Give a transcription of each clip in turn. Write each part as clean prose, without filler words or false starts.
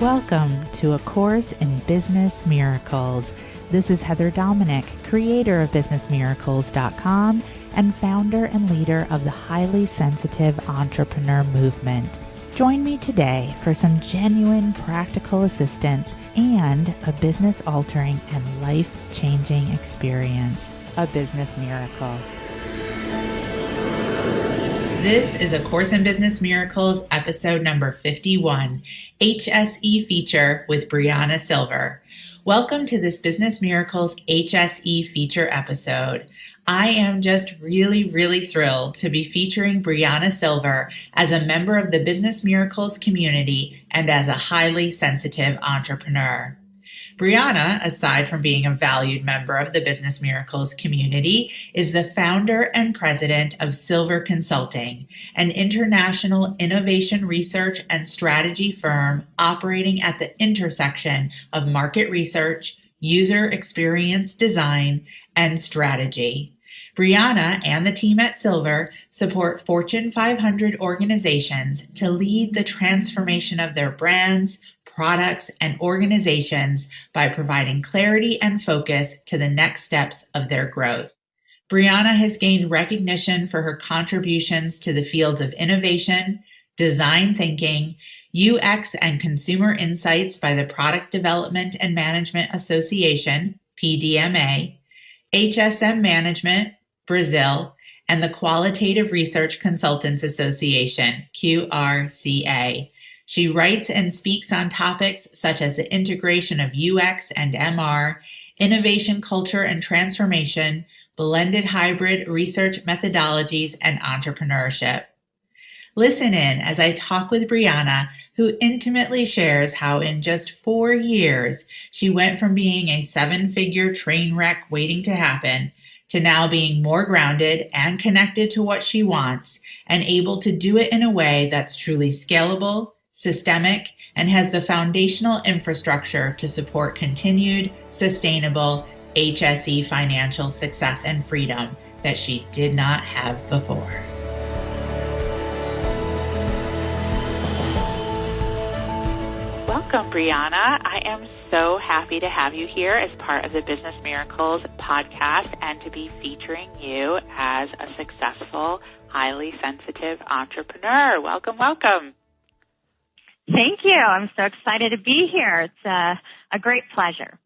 Welcome to A Course in Business Miracles. This is Heather Dominic, creator of BusinessMiracles.com and founder and leader of the highly sensitive entrepreneur movement. Join me today for some genuine practical assistance and a business-altering and life-changing experience, a business miracle. This is A Course in Business Miracles, episode number 51, HSE Feature with Brianna Sylver. Welcome to this Business Miracles HSE Feature episode. I am just really thrilled to be featuring Brianna Sylver as a member of the Business Miracles community and as a highly sensitive entrepreneur. Brianna, aside from being a valued member of the Business Miracles community, is the founder and president of Sylver Consulting, an international innovation research and strategy firm operating at the intersection of market research, user experience design, and strategy. Brianna and the team at Sylver support Fortune 500 organizations to lead the transformation of their brands, products, and organizations by providing clarity and focus to the next steps of their growth. Brianna has gained recognition for her contributions to the fields of innovation, design thinking, UX and consumer insights by the Product Development and Management Association, PDMA, HSM Management, Brazil, and the Qualitative Research Consultants Association, QRCA. She writes and speaks on topics such as the integration of UX and MR, innovation culture and transformation, blended hybrid research methodologies, and entrepreneurship. Listen in as I talk with Brianna, who intimately shares how in just 4 years, she went from being a 7-figure train wreck waiting to happen to now being more grounded and connected to what she wants and able to do it in a way that's truly scalable, systemic, and has the foundational infrastructure to support continued, sustainable HSE financial success and freedom that she did not have before. Welcome, Brianna. I am so happy to have you here as part of the Business Miracles podcast and to be featuring you as a successful, highly sensitive entrepreneur. Welcome. Thank you. I'm so excited to be here. It's a great pleasure.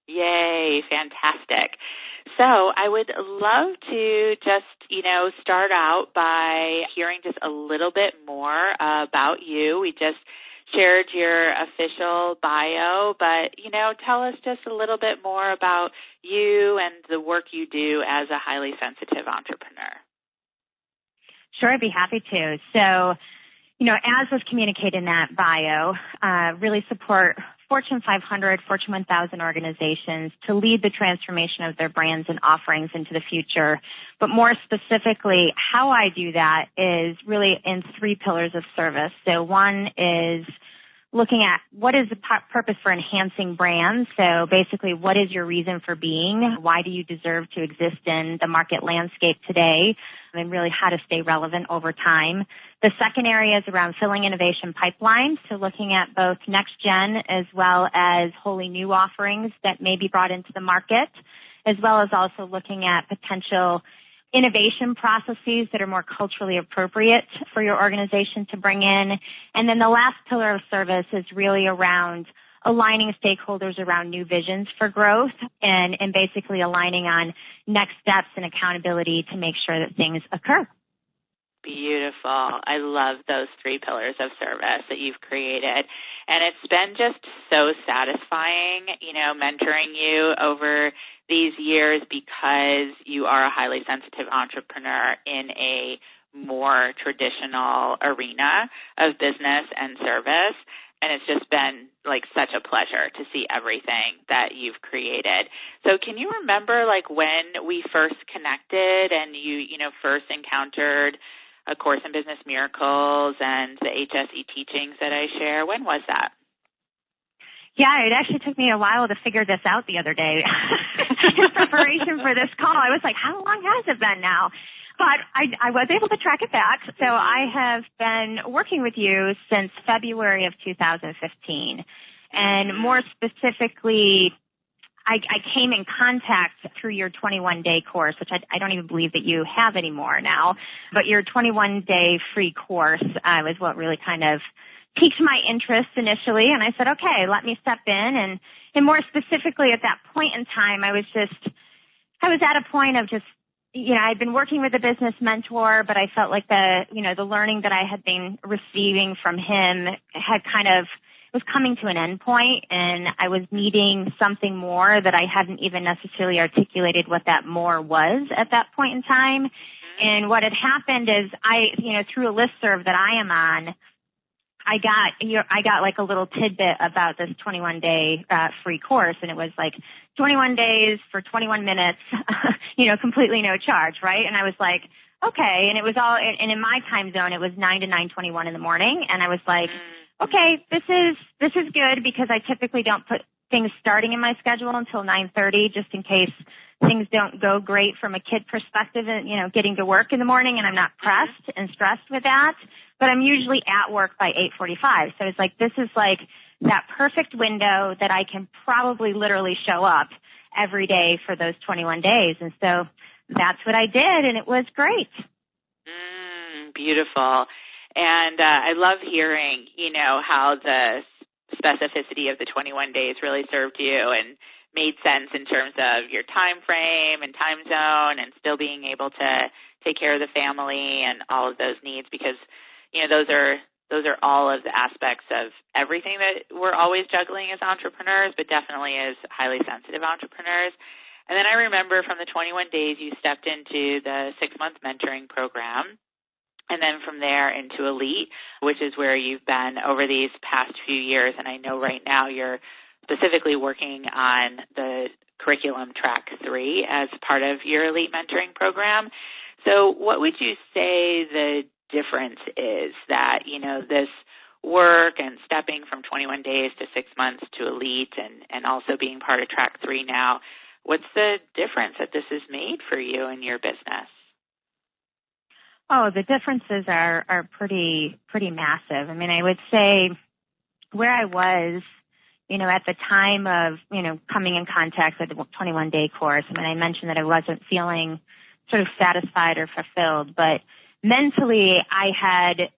Yay, fantastic. So I would love to just, start out by hearing just a little bit more about you. We just shared your official bio, but, tell us just a little bit more about you and the work you do as a highly sensitive entrepreneur. Sure, I'd be happy to. So, as was communicated in that bio, really support Fortune 500, Fortune 1000 organizations to lead the transformation of their brands and offerings into the future. But more specifically, how I do that is really in 3 pillars of service. So one is looking at what is the purpose for enhancing brands. So basically, what is your reason for being? Why do you deserve to exist in the market landscape today? And really how to stay relevant over time. The second area is around filling innovation pipelines. So looking at both next gen as well as wholly new offerings that may be brought into the market, as well as also looking at potential innovation processes that are more culturally appropriate for your organization to bring in. And then the last pillar of service is really around aligning stakeholders around new visions for growth and basically aligning on next steps and accountability to make sure that things occur. Beautiful. I love those 3 pillars of service that you've created. And it's been just so satisfying, mentoring you over these years because you are a highly sensitive entrepreneur in a more traditional arena of business and service. And it's just been like such a pleasure to see everything that you've created. So can you remember when we first connected and you first encountered A Course in Business Miracles and the HSE teachings that I share? When was that? Yeah, it actually took me a while to figure this out the other day in preparation for this call. I was like, how long has it been now? But I was able to track it back. So I have been working with you since February of 2015. And more specifically, I came in contact through your 21-day course, which I don't even believe that you have anymore now. But your 21-day free course was what really kind of piqued my interest initially. And I said, okay, let me step in. And more specifically at that point in time, I was at a point of just, I'd been working with a business mentor, but I felt like the learning that I had been receiving from him had was coming to an end point, and I was needing something more that I hadn't even necessarily articulated what that more was at that point in time. And what had happened is through a listserv that I am on, I got like a little tidbit about this 21-day free course, and it was like 21 days for 21 minutes, completely no charge, right? And I was like, okay, and it was all, and in my time zone, it was 9 to 9:21 in the morning, and I was like, okay, this is good because I typically don't put things starting in my schedule until 9:30, just in case things don't go great from a kid perspective and, getting to work in the morning, and I'm not pressed and stressed with that. But I'm usually at work by 8:45. So it's like, this is like that perfect window that I can probably literally show up every day for those 21 days. And so that's what I did, and it was great. Beautiful. And I love hearing, how the specificity of the 21 days really served you and made sense in terms of your time frame and time zone and still being able to take care of the family and all of those needs, because, those are all of the aspects of everything that we're always juggling as entrepreneurs, but definitely as highly sensitive entrepreneurs. And then I remember from the 21 days, you stepped into the 6-month mentoring program. And then from there into Elite, which is where you've been over these past few years. And I know right now you're specifically working on the curriculum track 3 as part of your Elite mentoring program. So what would you say the difference is that, this work and stepping from 21 days to 6 months to Elite and also being part of track 3 now, what's the difference that this has made for you and your business? Oh, the differences are pretty massive. I mean, I would say where I was, at the time of, coming in contact with the 21-day course, I mean, I mentioned that I wasn't feeling sort of satisfied or fulfilled, but mentally I had,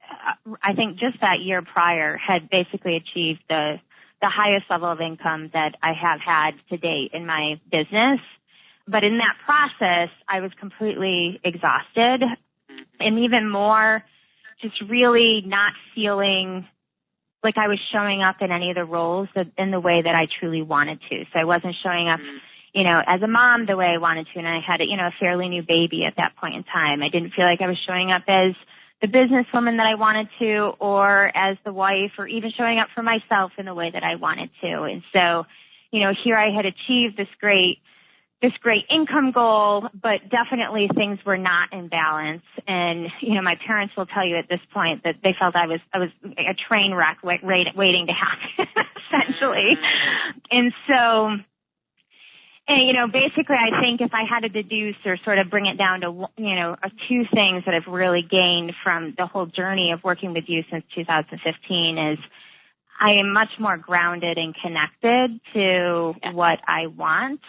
I think just that year prior, had basically achieved the highest level of income that I have had to date in my business. But in that process, I was completely exhausted. And even more, just really not feeling like I was showing up in any of the roles in the way that I truly wanted to. So I wasn't showing up, as a mom the way I wanted to. And I had, a fairly new baby at that point in time. I didn't feel like I was showing up as the businesswoman that I wanted to, or as the wife, or even showing up for myself in the way that I wanted to. And so, here I had achieved this great income goal, but definitely things were not in balance. And, my parents will tell you at this point that they felt I was a train wreck waiting to happen, essentially. And so, basically I think if I had to deduce or sort of bring it down to, 2 things that I've really gained from the whole journey of working with you since 2015 is I am much more grounded and connected to what I want.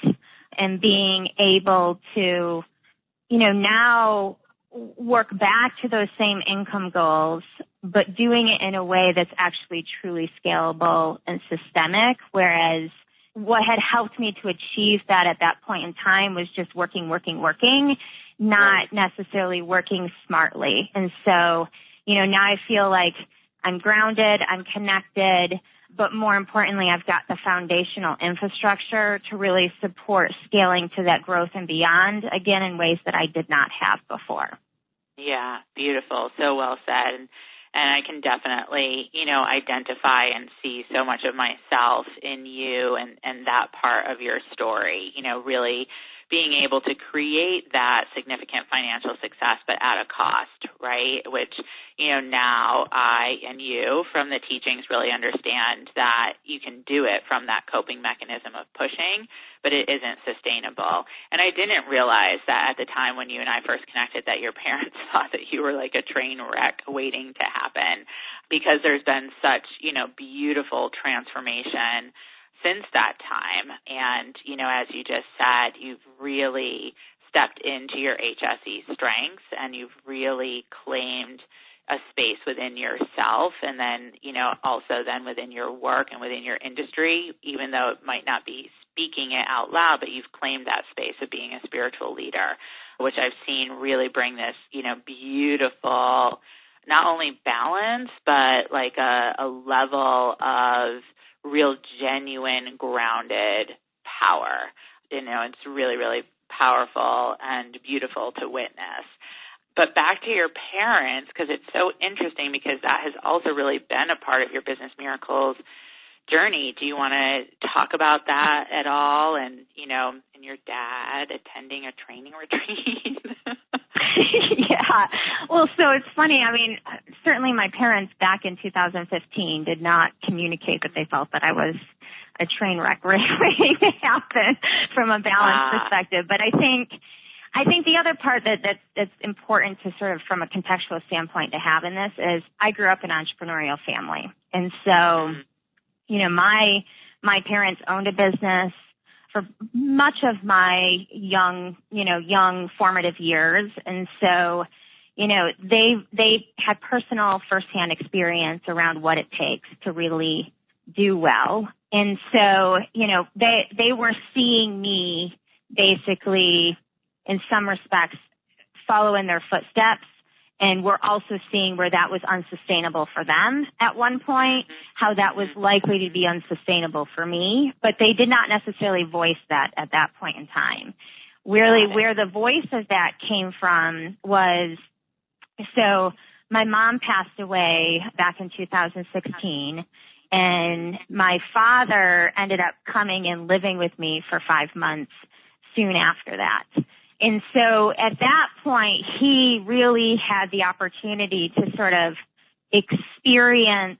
And being able to, now work back to those same income goals, but doing it in a way that's actually truly scalable and systemic. Whereas what had helped me to achieve that at that point in time was just working, not necessarily working smartly. And so, now I feel like I'm grounded, I'm connected, but more importantly, I've got the foundational infrastructure to really support scaling to that growth and beyond, again, in ways that I did not have before. Yeah, beautiful. So well said. And I can definitely, identify and see so much of myself in you and that part of your story, really being able to create that significant financial success, but at a cost, right? Which, now I and you from the teachings really understand that you can do it from that coping mechanism of pushing, but it isn't sustainable. And I didn't realize that at the time when you and I first connected that your parents thought that you were like a train wreck waiting to happen, because there's been such, beautiful transformation since that time. And, as you just said, you've really stepped into your HSE strengths and you've really claimed a space within yourself, and then, also then within your work and within your industry, even though it might not be speaking it out loud, but you've claimed that space of being a spiritual leader, which I've seen really bring this, beautiful, not only balance, but like a level of real genuine grounded power. It's really, really powerful and beautiful to witness. But back to your parents, because it's so interesting, because that has also really been a part of your Business Miracles journey. Do you want to talk about that at all? And, and your dad attending a training retreat? Yeah. Well, so it's funny. I mean, certainly my parents back in 2015 did not communicate that they felt that I was a train wreck waiting to happen from a balance perspective. But I think the other part that's important to sort of from a contextual standpoint to have in this is I grew up in an entrepreneurial family. And so, my parents owned a business for much of my young formative years. And so, they had personal firsthand experience around what it takes to really do well. And so, they were seeing me basically in some respects follow in their footsteps. And we're also seeing where that was unsustainable for them at one point, how that was likely to be unsustainable for me. But they did not necessarily voice that at that point in time. Really, where the voice of that came from was, so my mom passed away back in 2016, and my father ended up coming and living with me for 5 months soon after that. And so at that point, he really had the opportunity to sort of experience,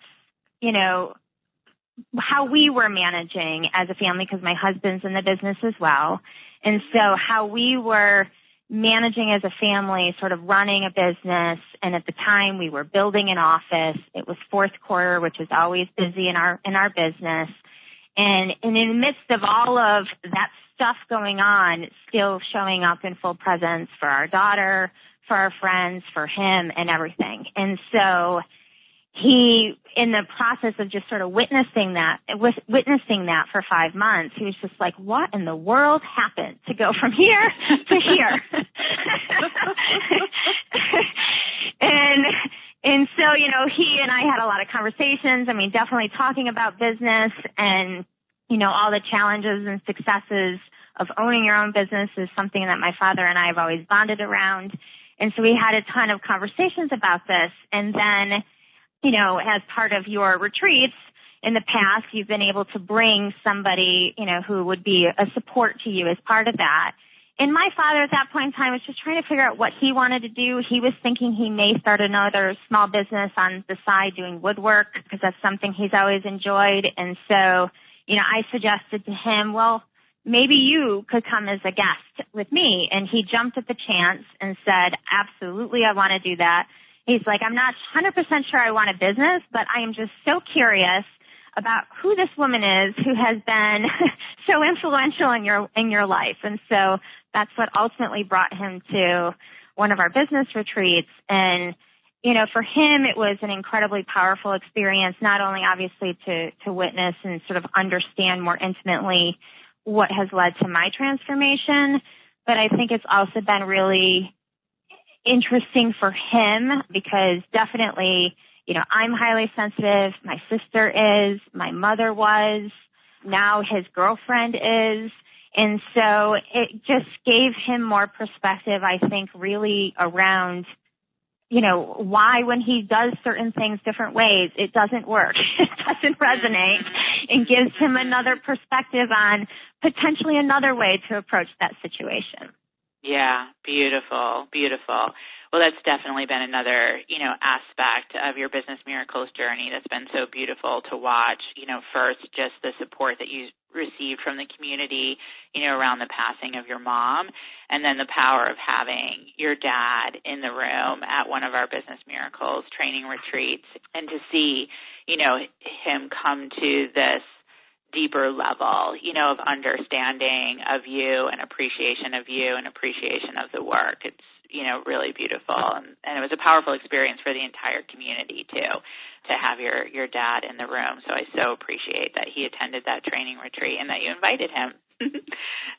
how we were managing as a family, because my husband's in the business as well. And so how we were managing as a family, sort of running a business. And at the time we were building an office. It was fourth quarter, which is always busy in our business. And in the midst of all of that stuff going on, still showing up in full presence for our daughter, for our friends, for him, and everything. And so he, in the process of just sort of witnessing that for 5 months, he was just like, what in the world happened to go from here to here? And so, he and I had a lot of conversations. I mean, definitely talking about business and, all the challenges and successes of owning your own business is something that my father and I have always bonded around. And so we had a ton of conversations about this. And then, as part of your retreats in the past, you've been able to bring somebody, who would be a support to you as part of that. And my father at that point in time was just trying to figure out what he wanted to do. He was thinking he may start another small business on the side doing woodwork, because that's something he's always enjoyed. And so, I suggested to him, well, maybe you could come as a guest with me. And he jumped at the chance and said, absolutely, I want to do that. He's like, I'm not 100% sure I want a business, but I am just so curious about who this woman is who has been so influential in your life. And so that's what ultimately brought him to one of our business retreats. And, for him, it was an incredibly powerful experience, not only obviously to witness and sort of understand more intimately what has led to my transformation, but I think it's also been really interesting for him because definitely, I'm highly sensitive. My sister is, my mother was, now his girlfriend is. And so it just gave him more perspective, I think, really around, why when he does certain things different ways, it doesn't work. It doesn't resonate. and gives him another perspective on potentially another way to approach that situation. Yeah, beautiful, beautiful. Well, that's definitely been another, aspect of your Business Miracles journey that's been so beautiful to watch. First, just the support that you received from the community, around the passing of your mom, and then the power of having your dad in the room at one of our Business Miracles training retreats, and to see, him come to this deeper level, of understanding of you and appreciation of you and appreciation of the work. It's, really beautiful. And it was a powerful experience for the entire community, too, to have your dad in the room. So I so appreciate that he attended that training retreat and that you invited him.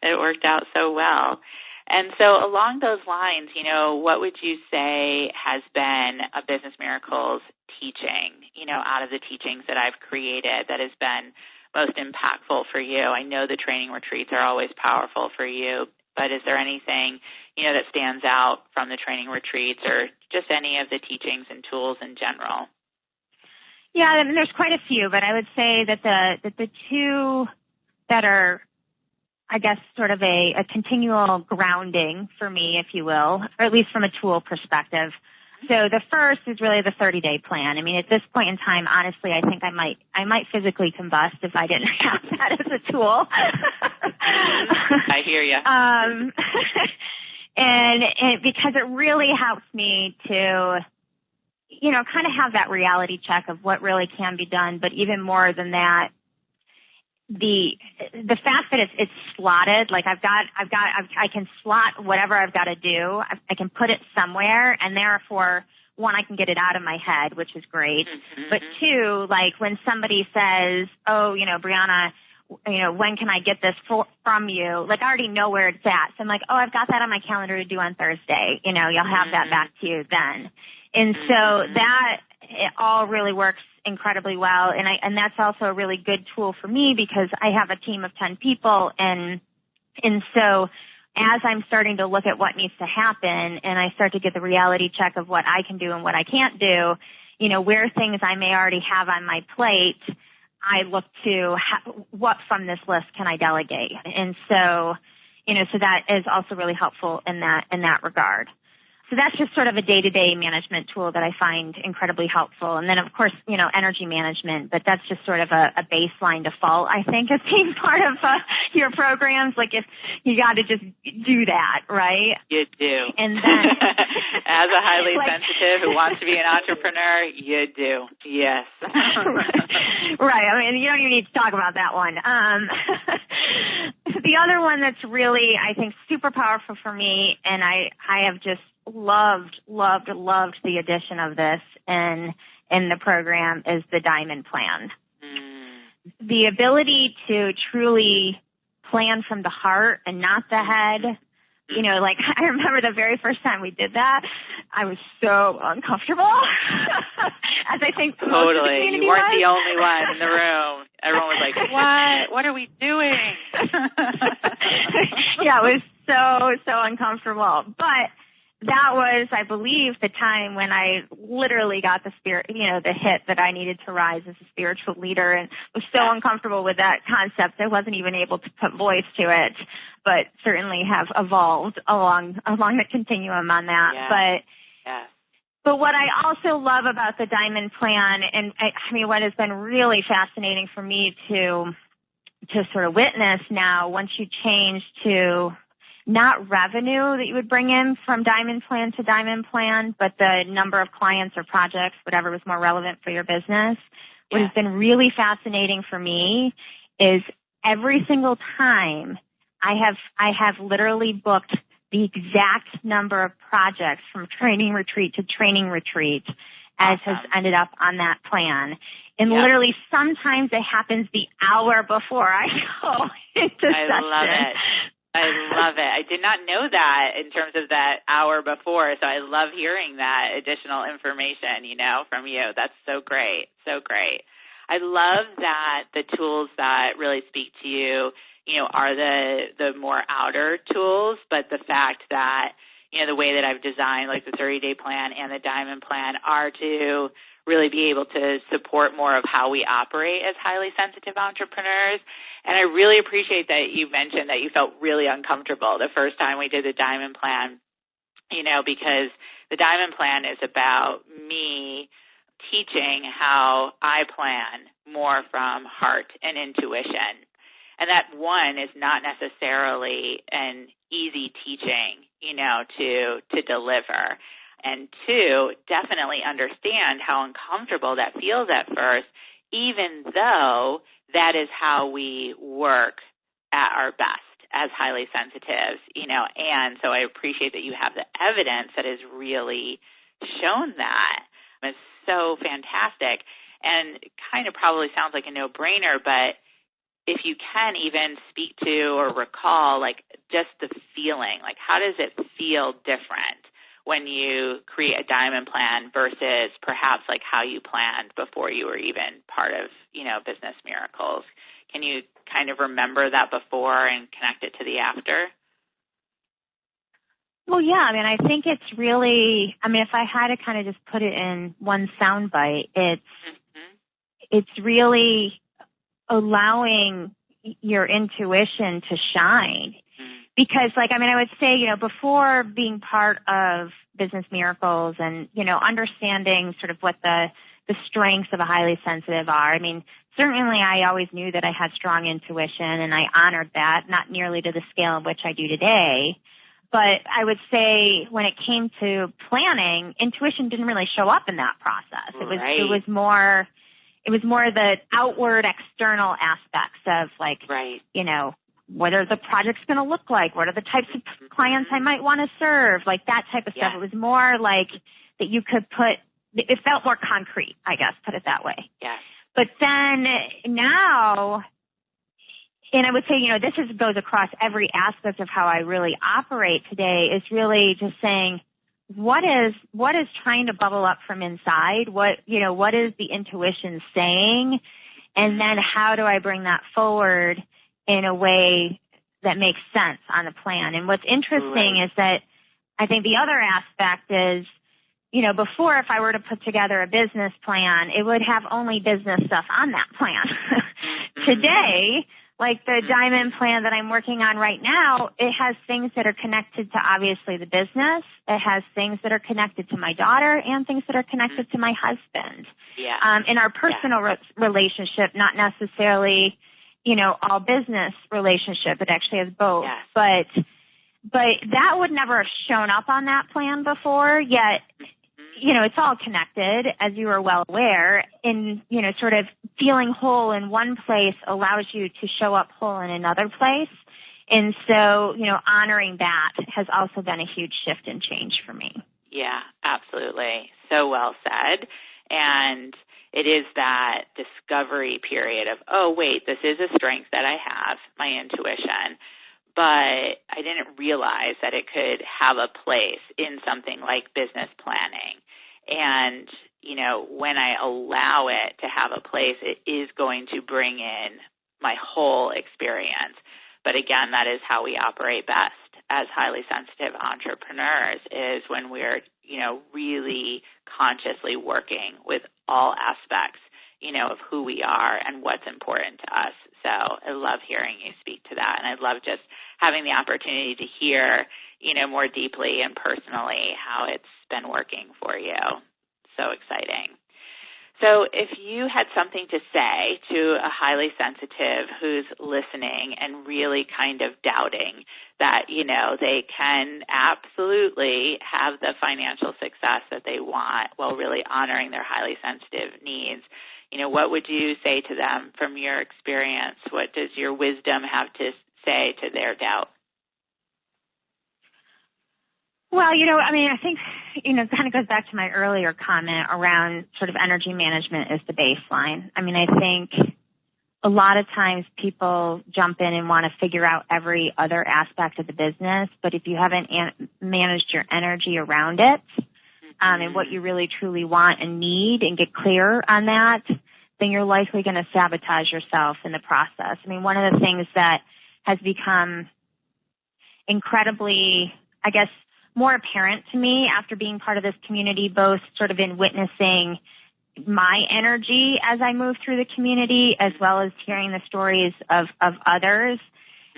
It worked out so well. And so along those lines, what would you say has been a Business Miracles teaching, out of the teachings that I've created that has been most impactful for you? I know the training retreats are always powerful for you, but is there anything, that stands out from the training retreats or just any of the teachings and tools in general? Yeah, I mean, there's quite a few, but I would say that the two that are, I guess, sort of a continual grounding for me, if you will, or at least from a tool perspective. So the first is really the 30-day plan. I mean, at this point in time, honestly, I think I might physically combust if I didn't have that as a tool. I hear you. And because it really helps me to, kind of have that reality check of what really can be done. But even more than that, the fact that it's slotted, like I can slot whatever I've got to do. I can put it somewhere, and therefore, one, I can get it out of my head, which is great. Mm-hmm. But two, like when somebody says, "Oh, Brianna, when can I get this from you?" Like I already know where it's at. So I'm like, "Oh, I've got that on my calendar to do on Thursday. You'll have that back to you then." And so that it all really works incredibly well. And that's also a really good tool for me because I have a team of 10 people. And so as I'm starting to look at what needs to happen and I start to get the reality check of what I can do and what I can't do, where things I may already have on my plate, I look to what from this list can I delegate. And so, so that is also really helpful in that regard. So that's just sort of a day-to-day management tool that I find incredibly helpful. And then, of course, energy management, but that's just sort of a baseline default, I think, as being part of your programs. Like if you got to just do that, right? You do. And then, as a highly sensitive who wants to be an entrepreneur, you do. Yes. Right. I mean, you don't even need to talk about that one. The other one that's really, I think, super powerful for me, and I have just loved the addition of this in the program is the Diamond Plan. The ability to truly plan from the heart and not the head. Like I remember the very first time we did that, I was so uncomfortable. As I think totally, you weren't the only one in the room. Everyone was like, "What? What are we doing?" Yeah, it was so uncomfortable. But that was, I believe, the time when I literally got the spirit, the hit that I needed to rise as a spiritual leader, and was so uncomfortable with that concept I wasn't even able to put voice to it, but certainly have evolved along the continuum on that. Yeah. But what I also love about the Diamond Plan, and I mean, what has been really fascinating for me to sort of witness now, once you change to not revenue that you would bring in from Diamond Plan to Diamond Plan, but the number of clients or projects, whatever was more relevant for your business. Yeah. What has been really fascinating for me is every single time I have literally booked the exact number of projects from training retreat to training retreat as has ended up on that plan. And literally sometimes it happens the hour before I go into session. I love it. I did not know that in terms of that hour before, so I love hearing that additional information, from you. That's so great, so great. I love that the tools that really speak to you, are the more outer tools, but the fact that, the way that I've designed like the 30-day plan and the Diamond Plan are to really be able to support more of how we operate as highly sensitive entrepreneurs. And I really appreciate that you mentioned that you felt really uncomfortable the first time we did the Diamond Plan, because the Diamond Plan is about me teaching how I plan more from heart and intuition. And that, one, is not necessarily an easy teaching, to deliver. And two, definitely understand how uncomfortable that feels at first, even though that is how we work at our best as highly sensitives, and so I appreciate that you have the evidence that has really shown that. It's so fantastic, and it kind of probably sounds like a no-brainer, but if you can even speak to or recall, like, just the feeling, like, how does it feel different when you create a Diamond Plan versus perhaps like how you planned before you were even part of, Business Miracles? Can you kind of remember that before and connect it to the after? Well, yeah, I think it's really, if I had to kind of just put it in one soundbite, it's really allowing your intuition to shine. Because, I would say, before being part of Business Miracles and, understanding sort of what the strengths of a highly sensitive are, certainly I always knew that I had strong intuition, and I honored that, not nearly to the scale in which I do today. But I would say when it came to planning, intuition didn't really show up in that process. It was more the outward, external aspects of, like, what are the projects going to look like? What are the types of clients I might want to serve? Like that type of stuff. It was more like that you could it felt more concrete, I guess, put it that way. Yes. But then now, and I would say, this goes across every aspect of how I really operate today, is really just saying, what is trying to bubble up from inside? What is the intuition saying? And then how do I bring that forward in a way that makes sense on the plan? And what's interesting is that I think the other aspect is, before, if I were to put together a business plan, it would have only business stuff on that plan. Today, like the Diamond Plan that I'm working on right now, it has things that are connected to, obviously, the business. It has things that are connected to my daughter and things that are connected to my husband. In our personal relationship, not necessarily, all business relationship. It actually has both. But that would never have shown up on that plan before, yet, it's all connected, as you are well aware, and, sort of feeling whole in one place allows you to show up whole in another place. And so, honoring that has also been a huge shift and change for me. Yeah, absolutely. So well said. And it is that discovery period of, oh, wait, this is a strength that I have, my intuition, but I didn't realize that it could have a place in something like business planning. And, when I allow it to have a place, it is going to bring in my whole experience. But again, that is how we operate best as highly sensitive entrepreneurs, is when we're, really consciously working with all aspects, of who we are and what's important to us. So I love hearing you speak to that. And I love just having the opportunity to hear, more deeply and personally how it's been working for you. So exciting. So if you had something to say to a highly sensitive who's listening and really kind of doubting that, they can absolutely have the financial success that they want while really honoring their highly sensitive needs, what would you say to them from your experience? What does your wisdom have to say to their doubt? Well, I think, it kind of goes back to my earlier comment around sort of energy management is the baseline. I think a lot of times people jump in and want to figure out every other aspect of the business, but if you haven't managed your energy around it, and what you really truly want and need and get clear on that, then you're likely going to sabotage yourself in the process. One of the things that has become incredibly, I guess, more apparent to me after being part of this community, both sort of in witnessing my energy as I move through the community, as well as hearing the stories of others,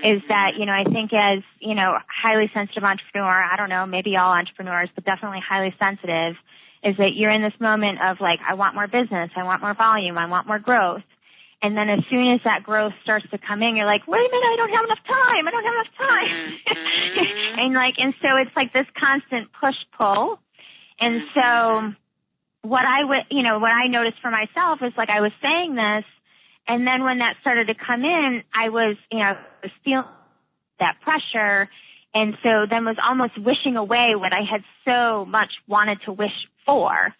is that, I think as, highly sensitive entrepreneur, I don't know, maybe all entrepreneurs, but definitely highly sensitive, is that you're in this moment of like, I want more business, I want more volume, I want more growth. And then as soon as that growth starts to come in, you're like, wait a minute, I don't have enough time. And so it's like this constant push-pull. And so what I noticed for myself is like I was saying this, and then when that started to come in, I was feeling that pressure. And so then was almost wishing away what I had so much wanted to wish for.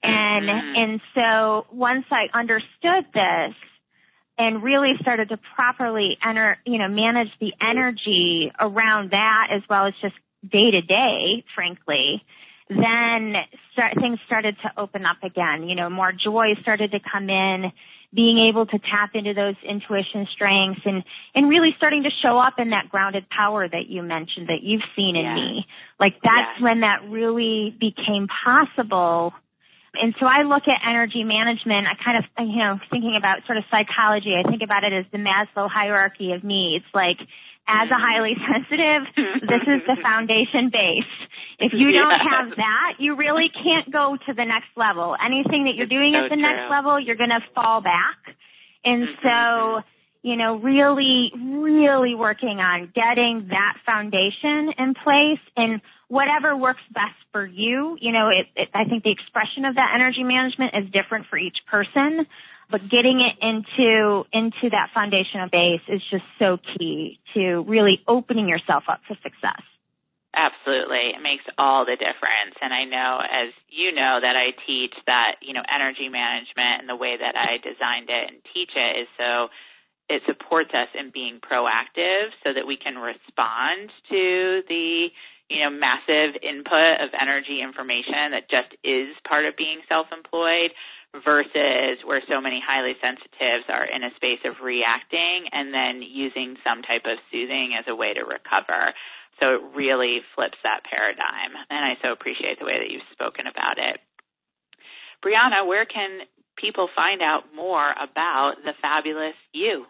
And so once I understood this and really started to properly manage the energy around that, as well as just day to day, frankly, then things started to open up again. More joy started to come in, being able to tap into those intuition strengths and really starting to show up in that grounded power that you mentioned that you've seen in me. Like that's when that really became possible. And so I look at energy management, I kind of, thinking about sort of psychology, I think about it as the Maslow hierarchy of needs. Like, as a highly sensitive, this is the foundation base. If you don't have that, you really can't go to the next level. Anything that you're doing at the next level, you're going to fall back. And so, really, really working on getting that foundation in place and whatever works best for you. I think the expression of that energy management is different for each person. But getting it into that foundational base is just so key to really opening yourself up for success. Absolutely. It makes all the difference. And I know, as you know, that I teach that, energy management and the way that I designed it and teach it is so it supports us in being proactive so that we can respond to the, massive input of energy information that just is part of being self-employed, versus where so many highly sensitives are in a space of reacting and then using some type of soothing as a way to recover. So it really flips that paradigm. And I so appreciate the way that you've spoken about it. Brianna, where can people find out more about the fabulous you?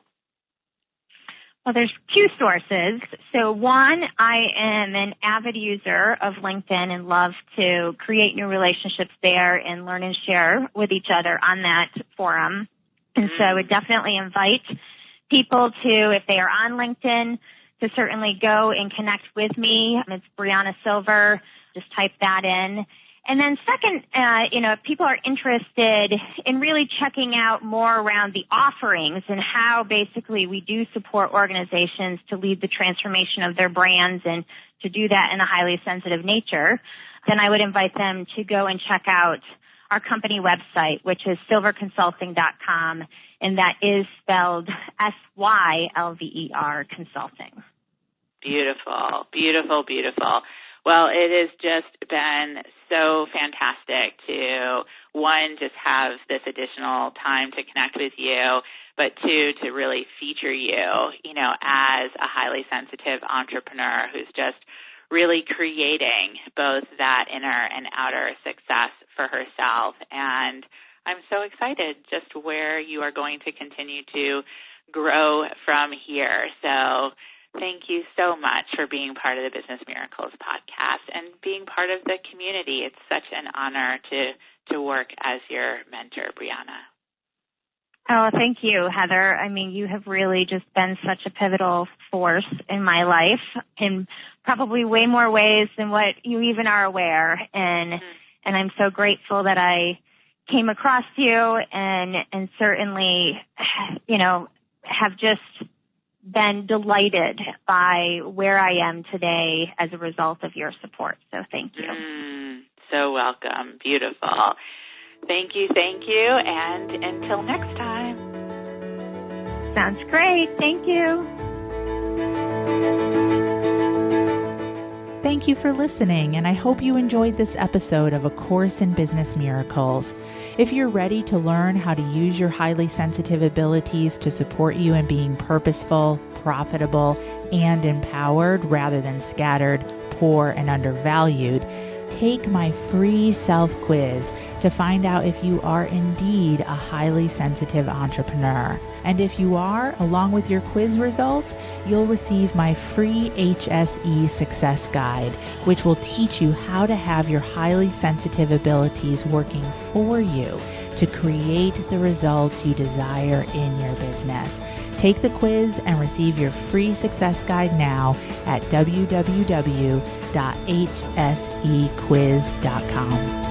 Well, there's two sources. So one, I am an avid user of LinkedIn and love to create new relationships there and learn and share with each other on that forum. And so I would definitely invite people to, if they are on LinkedIn, to certainly go and connect with me. It's Brianna Sylver. Just type that in. And then second, if people are interested in really checking out more around the offerings and how basically we do support organizations to lead the transformation of their brands and to do that in a highly sensitive nature, then I would invite them to go and check out our company website, which is sylverconsulting.com, and that is spelled Sylver Consulting. Beautiful, beautiful, beautiful. Well, it has just been so fantastic to, one, just have this additional time to connect with you, but two, to really feature you, as a highly sensitive entrepreneur who's just really creating both that inner and outer success for herself. And I'm so excited just where you are going to continue to grow from here. So thank you so much for being part of the Business Miracles podcast and being part of the community. It's such an honor to work as your mentor, Brianna. Oh, thank you, Heather. I mean, you have really just been such a pivotal force in my life in probably way more ways than what you even are aware. And I'm so grateful that I came across you and certainly, have just been delighted by where I am today as a result of your support. So thank you. So welcome. Beautiful. Thank you. And until next time. Sounds great. Thank you. Thank you for listening, and I hope you enjoyed this episode of A Course in Business Miracles. If you're ready to learn how to use your highly sensitive abilities to support you in being purposeful, profitable, and empowered rather than scattered, poor, and undervalued, take my free self-quiz to find out if you are indeed a highly sensitive entrepreneur. And if you are, along with your quiz results, you'll receive my free HSE Success Guide, which will teach you how to have your highly sensitive abilities working for you to create the results you desire in your business. Take the quiz and receive your free success guide now at www.hsequiz.com.